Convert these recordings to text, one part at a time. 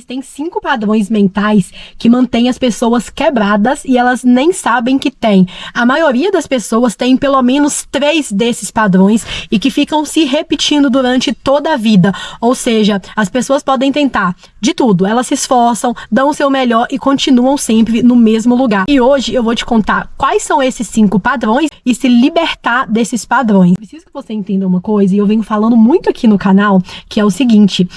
Existem 5 padrões mentais que mantêm as pessoas quebradas e elas nem sabem que têm. A maioria das pessoas tem pelo menos 3 desses padrões e que ficam se repetindo durante toda a vida. Ou seja, as pessoas podem tentar de tudo. Elas se esforçam, dão o seu melhor e continuam sempre no mesmo lugar. E hoje eu vou te contar quais são esses 5 padrões e se libertar desses padrões. Preciso que você entenda uma coisa, e eu venho falando muito aqui no canal, que é o seguinte: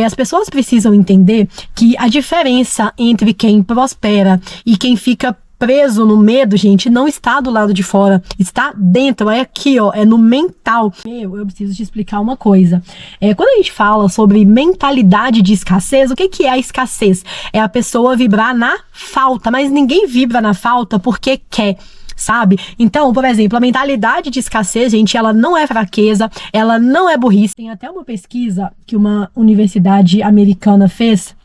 as pessoas precisam entender que a diferença entre quem prospera e quem fica preso no medo, gente, não está do lado de fora, está dentro, é aqui, ó, é no mental. Eu preciso te explicar uma coisa. Quando a gente fala sobre mentalidade de escassez, o que é a escassez? É a pessoa vibrar na falta, mas ninguém vibra na falta porque quer, sabe? Então, por exemplo, a mentalidade de escassez, gente, ela não é fraqueza, ela não é burrice. Tem até uma pesquisa que uma universidade americana fez,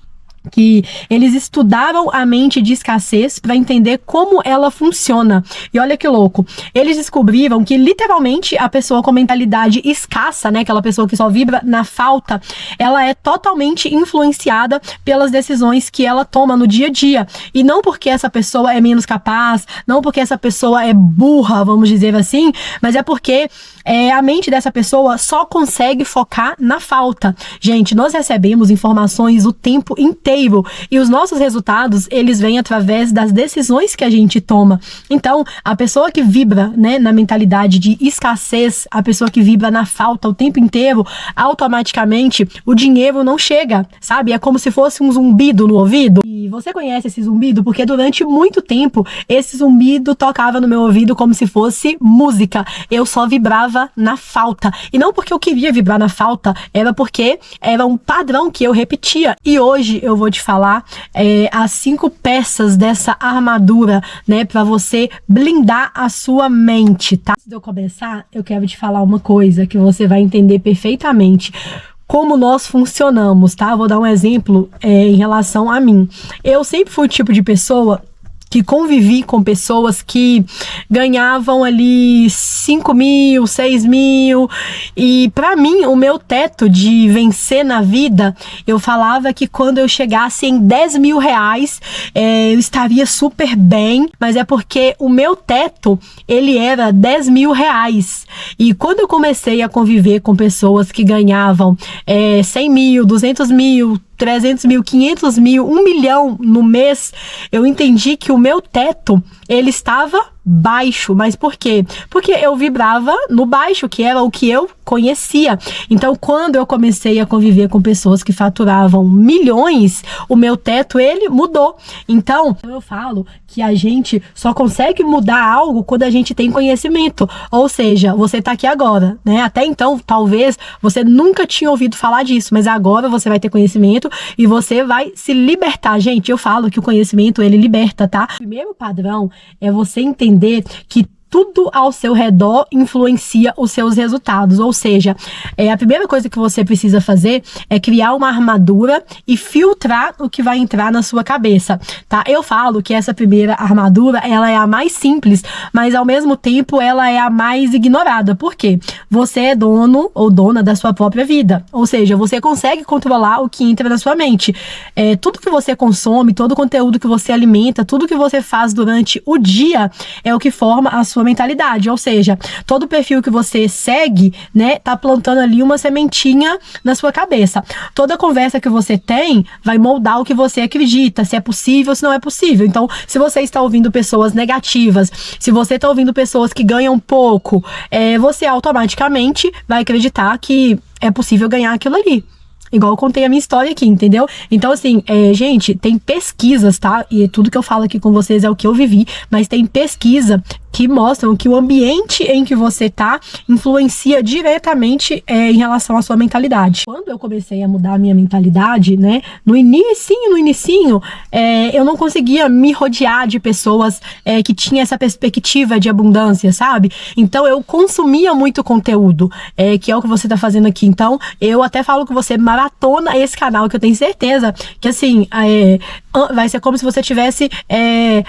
que eles estudaram a mente de escassez para entender como ela funciona. E olha que louco, eles descobriram que literalmente a pessoa com mentalidade escassa, né, aquela pessoa que só vibra na falta, ela é totalmente influenciada pelas decisões que ela toma no dia a dia. E não porque essa pessoa é menos capaz, não porque essa pessoa é burra, vamos dizer assim, mas é porque a mente dessa pessoa só consegue focar na falta. Gente, nós recebemos informações o tempo inteiro e os nossos resultados, eles vêm através das decisões que a gente toma. Então, a pessoa que vibra, né, na mentalidade de escassez, a pessoa que vibra na falta o tempo inteiro, automaticamente o dinheiro não chega, sabe? É como se fosse um zumbido no ouvido. E você conhece esse zumbido? Porque durante muito tempo, esse zumbido tocava no meu ouvido como se fosse música. Eu só vibrava na falta. E não porque eu queria vibrar na falta, era porque era um padrão que eu repetia. E hoje eu vou te falar as 5 peças dessa armadura, né, para você blindar a sua mente, tá? Antes de eu começar, eu quero te falar uma coisa que você vai entender perfeitamente como nós funcionamos, tá? Eu vou dar um exemplo em relação a mim. Eu sempre fui o tipo de pessoa que convivi com pessoas que ganhavam ali 5 mil, 6 mil, e para mim, o meu teto de vencer na vida, eu falava que quando eu chegasse em 10 mil reais, eu estaria super bem, mas é porque o meu teto, ele era 10 mil reais, e quando eu comecei a conviver com pessoas que ganhavam 100 mil, 200 mil, 300 mil, 500 mil, 1 milhão no mês, eu entendi que o meu teto, ele estava baixo. Mas por quê? Porque eu vibrava no baixo, que era o que eu conhecia. Então, quando eu comecei a conviver com pessoas que faturavam milhões, o meu teto, ele mudou. Então, eu falo que a gente só consegue mudar algo quando a gente tem conhecimento. Ou seja, você tá aqui agora, né? Até então, talvez você nunca tinha ouvido falar disso, mas agora você vai ter conhecimento e você vai se libertar. Gente, eu falo que o conhecimento, ele liberta, tá? O primeiro padrão é você entender que tudo ao seu redor influencia os seus resultados. Ou seja, a primeira coisa que você precisa fazer é criar uma armadura e filtrar o que vai entrar na sua cabeça, tá? Eu falo que essa primeira armadura, ela é a mais simples, mas ao mesmo tempo ela é a mais ignorada. Por quê? Você é dono ou dona da sua própria vida. Ou seja, você consegue controlar o que entra na sua mente. Tudo que você consome, todo o conteúdo que você alimenta, tudo que você faz durante o dia é o que forma a sua mentalidade. Ou seja, todo perfil que você segue, né, tá plantando ali uma sementinha na sua cabeça. Toda conversa que você tem vai moldar o que você acredita, se é possível, se não é possível. Então, se você está ouvindo pessoas negativas, se você está ouvindo pessoas que ganham pouco, você automaticamente vai acreditar que é possível ganhar aquilo ali. Igual eu contei a minha história aqui, entendeu? Então, assim, gente, tem pesquisas, tá? E tudo que eu falo aqui com vocês é o que eu vivi, mas tem pesquisa que mostram que o ambiente em que você tá influencia diretamente em relação à sua mentalidade. Quando eu comecei a mudar a minha mentalidade, né, no inicinho, eu não conseguia me rodear de pessoas que tinham essa perspectiva de abundância, sabe? Então, eu consumia muito conteúdo, que é o que você tá fazendo aqui. Então, eu até falo que você é maravilhoso, maratona esse canal, que eu tenho certeza que, assim, vai ser como se você estivesse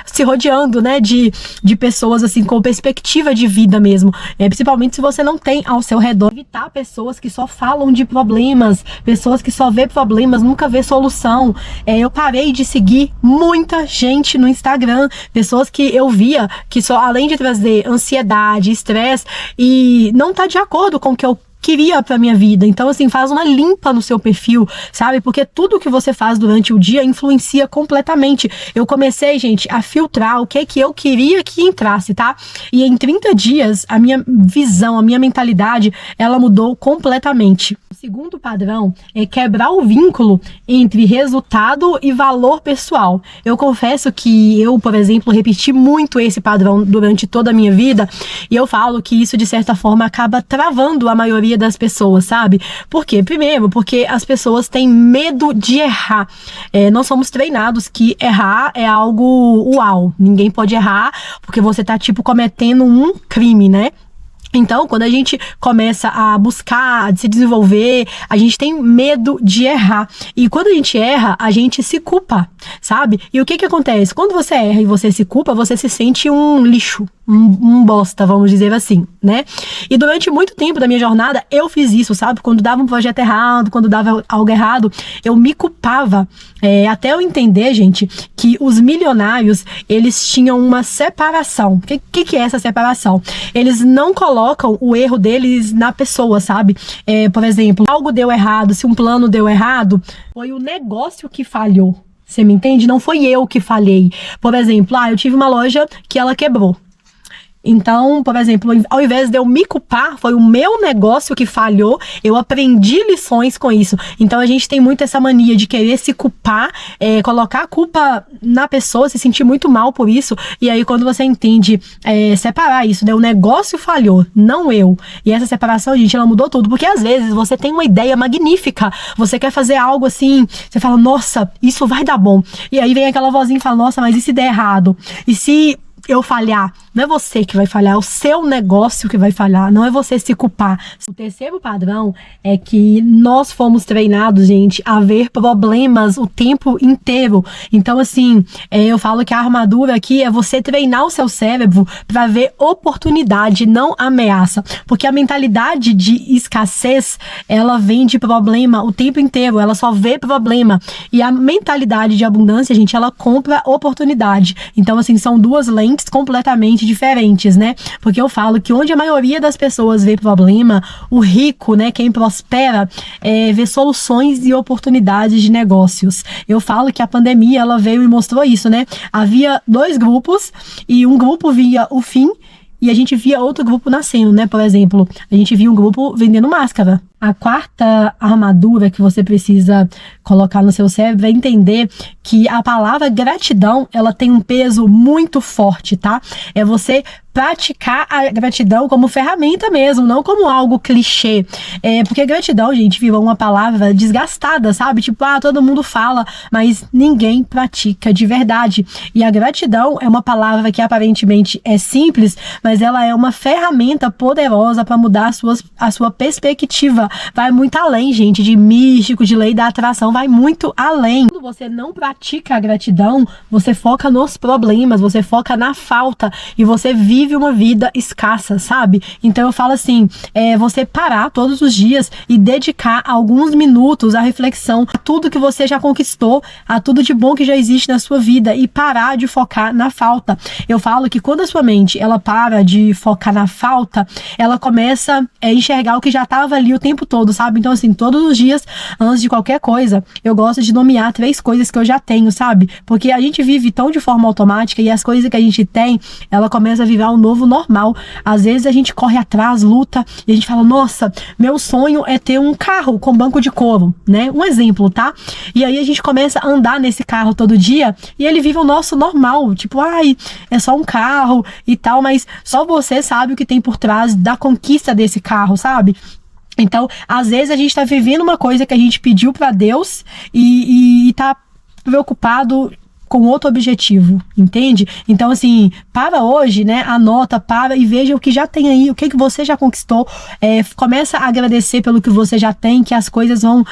se rodeando, né, de pessoas, assim, com perspectiva de vida mesmo. Principalmente se você não tem ao seu redor. Evitar pessoas que só falam de problemas, pessoas que só vê problemas, nunca vê solução. Eu parei de seguir muita gente no Instagram, pessoas que eu via que só, além de trazer ansiedade, estresse, e não tá de acordo com o que eu queria pra minha vida. Então, assim, faz uma limpa no seu perfil, sabe? Porque tudo que você faz durante o dia influencia completamente. Eu comecei, gente, a filtrar o que eu queria que entrasse, tá? E em 30 dias, a minha visão, a minha mentalidade, ela mudou completamente. O segundo padrão é quebrar o vínculo entre resultado e valor pessoal. Eu confesso que eu, por exemplo, repeti muito esse padrão durante toda a minha vida, e eu falo que isso, de certa forma, acaba travando a maioria das pessoas, sabe? Por quê? Primeiro, porque as pessoas têm medo de errar. Nós somos treinados que errar é algo uau. Ninguém pode errar porque você tá, tipo, cometendo um crime, né? Então, quando a gente começa a buscar, se desenvolver, a gente tem medo de errar. E quando a gente erra, a gente se culpa, sabe? E o que acontece? Quando você erra e você se culpa, você se sente um lixo, um bosta, vamos dizer assim, né? E durante muito tempo da minha jornada, eu fiz isso, sabe? Quando dava um projeto errado, quando dava algo errado, eu me culpava. Até eu entender, gente, que os milionários, eles tinham uma separação. O que é essa separação? Eles não colocam o erro deles na pessoa, sabe? Por exemplo, algo deu errado, se um plano deu errado, foi o negócio que falhou. Você me entende? Não foi eu que falhei. Por exemplo, eu tive uma loja que ela quebrou. Então, por exemplo, ao invés de eu me culpar, foi o meu negócio que falhou, eu aprendi lições com isso. Então, a gente tem muito essa mania de querer se culpar, colocar a culpa na pessoa, se sentir muito mal por isso. E aí, quando você entende separar isso, né? O negócio falhou, não eu. E essa separação, gente, ela mudou tudo. Porque às vezes você tem uma ideia magnífica, você quer fazer algo assim, você fala, nossa, isso vai dar bom. E aí vem aquela vozinha e fala, nossa, mas e se der errado? E se eu falhar? Não é você que vai falhar, é o seu negócio que vai falhar, não é você se culpar. O terceiro padrão é que nós fomos treinados, gente, a ver problemas o tempo inteiro. Então, assim, eu falo que a armadura aqui é você treinar o seu cérebro para ver oportunidade, não ameaça. Porque a mentalidade de escassez, ela vem de problema o tempo inteiro, ela só vê problema. E a mentalidade de abundância, gente, ela compra oportunidade. Então, assim, são duas lentes completamente diferentes, né? Porque eu falo que onde a maioria das pessoas vê problema, o rico, né, quem prospera, vê soluções e oportunidades de negócios. Eu falo que a pandemia, ela veio e mostrou isso, né? Havia dois grupos e um grupo via o fim e a gente via outro grupo nascendo, né? Por exemplo, a gente via um grupo vendendo máscara. A quarta armadura que você precisa colocar no seu cérebro é entender que a palavra gratidão, ela tem um peso muito forte, tá? É você praticar a gratidão como ferramenta mesmo, não como algo clichê. Porque gratidão, gente, virou uma palavra desgastada, sabe? Tipo, todo mundo fala, mas ninguém pratica de verdade. E a gratidão é uma palavra que aparentemente é simples, mas ela é uma ferramenta poderosa para mudar a sua perspectiva. Vai muito além, gente, de místico, de lei da atração, vai muito além. Quando você não pratica a gratidão, você foca nos problemas, você foca na falta e você vive uma vida escassa, sabe? Então eu falo assim, você parar todos os dias e dedicar alguns minutos à reflexão, a tudo que você já conquistou, a tudo de bom que já existe na sua vida e parar de focar na falta. Eu falo que quando a sua mente, ela para de focar na falta, ela começa a enxergar o que já estava ali o tempo todo, sabe? Então, assim, todos os dias, antes de qualquer coisa, eu gosto de nomear 3 coisas que eu já tenho, sabe? Porque a gente vive tão de forma automática e as coisas que a gente tem, ela começa a virar um novo normal. Às vezes a gente corre atrás, luta, e a gente fala, nossa, meu sonho é ter um carro com banco de couro, né? Um exemplo, tá? E aí a gente começa a andar nesse carro todo dia e ele vive o nosso normal, tipo, é só um carro e tal, mas só você sabe o que tem por trás da conquista desse carro, sabe? Então, às vezes a gente tá vivendo uma coisa que a gente pediu pra Deus e tá preocupado com outro objetivo, entende? Então, assim, para hoje, né, anota, para e veja o que já tem aí, o que você já conquistou, começa a agradecer pelo que você já tem, que as coisas vão...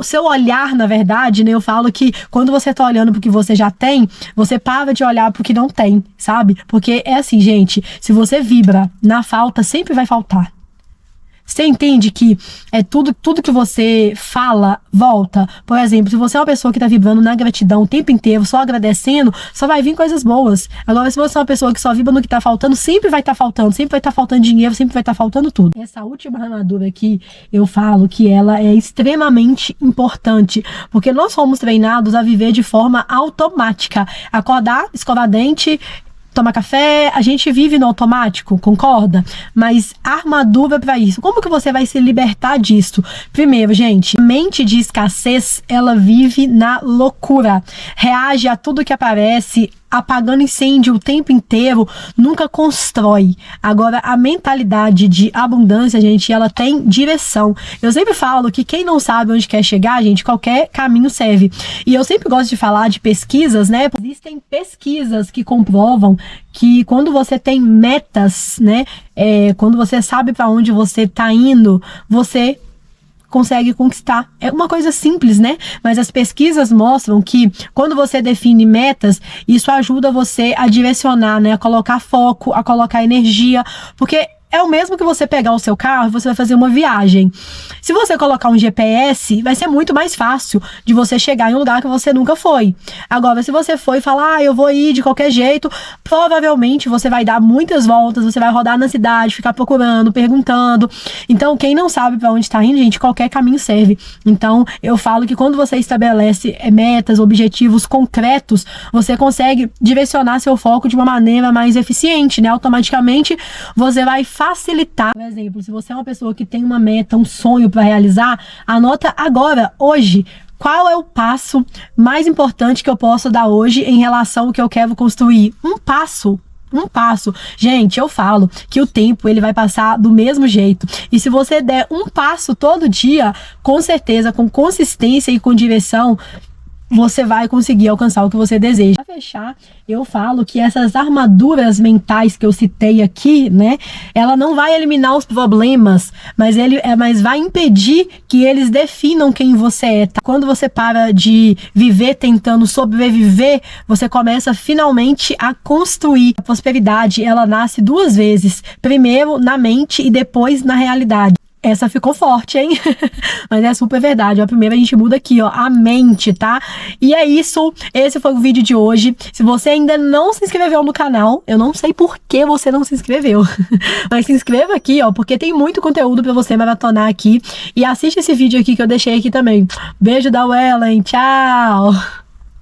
Seu olhar, na verdade, né, eu falo que quando você tá olhando pro que você já tem, você para de olhar pro que não tem, sabe? Porque é assim, gente, se você vibra na falta, sempre vai faltar. Você entende que tudo que você fala volta? Por exemplo, se você é uma pessoa que tá vibrando na gratidão o tempo inteiro, só agradecendo, só vai vir coisas boas. Agora, se você é uma pessoa que só vibra no que tá faltando, sempre vai estar faltando. Sempre vai estar faltando dinheiro, sempre vai estar faltando tudo. Essa última armadura aqui, eu falo que ela é extremamente importante, porque nós fomos treinados a viver de forma automática. Acordar, escovar dente, tomar café, a gente vive no automático, concorda? Mas armadura para isso. Como que você vai se libertar disso? Primeiro, gente, a mente de escassez, ela vive na loucura. Reage a tudo que aparece, apagando incêndio o tempo inteiro, nunca constrói. Agora, a mentalidade de abundância, gente, ela tem direção. Eu sempre falo que quem não sabe onde quer chegar, gente, qualquer caminho serve. E eu sempre gosto de falar de pesquisas, né? Existem pesquisas que comprovam que quando você tem metas, né? Quando você sabe para onde você tá indo, você consegue conquistar. É uma coisa simples, né? Mas as pesquisas mostram que quando você define metas, isso ajuda você a direcionar, né? A colocar foco, a colocar energia, porque é o mesmo que você pegar o seu carro e você vai fazer uma viagem. Se você colocar um GPS, vai ser muito mais fácil de você chegar em um lugar que você nunca foi. Agora, se você for e falar, eu vou ir de qualquer jeito, provavelmente você vai dar muitas voltas, você vai rodar na cidade, ficar procurando, perguntando. Então, quem não sabe para onde está indo, gente, qualquer caminho serve. Então, eu falo que quando você estabelece metas, objetivos concretos, você consegue direcionar seu foco de uma maneira mais eficiente, né? Automaticamente, você vai facilitar. Por exemplo, se você é uma pessoa que tem uma meta, um sonho para realizar, anota agora, hoje, qual é o passo mais importante que eu posso dar hoje em relação ao que eu quero construir. Um passo. Gente, eu falo que o tempo ele vai passar do mesmo jeito. E se você der um passo todo dia, com certeza, com consistência e com direção, você vai conseguir alcançar o que você deseja. Para fechar, eu falo que essas armaduras mentais que eu citei aqui, né, ela não vai eliminar os problemas, mas vai impedir que eles definam quem você é. Tá? Quando você para de viver tentando sobreviver, você começa finalmente a construir. A prosperidade, ela nasce duas vezes. Primeiro na mente e depois na realidade. Essa ficou forte, hein? Mas é super verdade. Ó, primeiro a gente muda aqui, ó, a mente, tá? E é isso. Esse foi o vídeo de hoje. Se você ainda não se inscreveu no canal, eu não sei por que você não se inscreveu. Mas se inscreva aqui, ó, porque tem muito conteúdo pra você maratonar aqui. E assiste esse vídeo aqui que eu deixei aqui também. Beijo da Wellen. Tchau!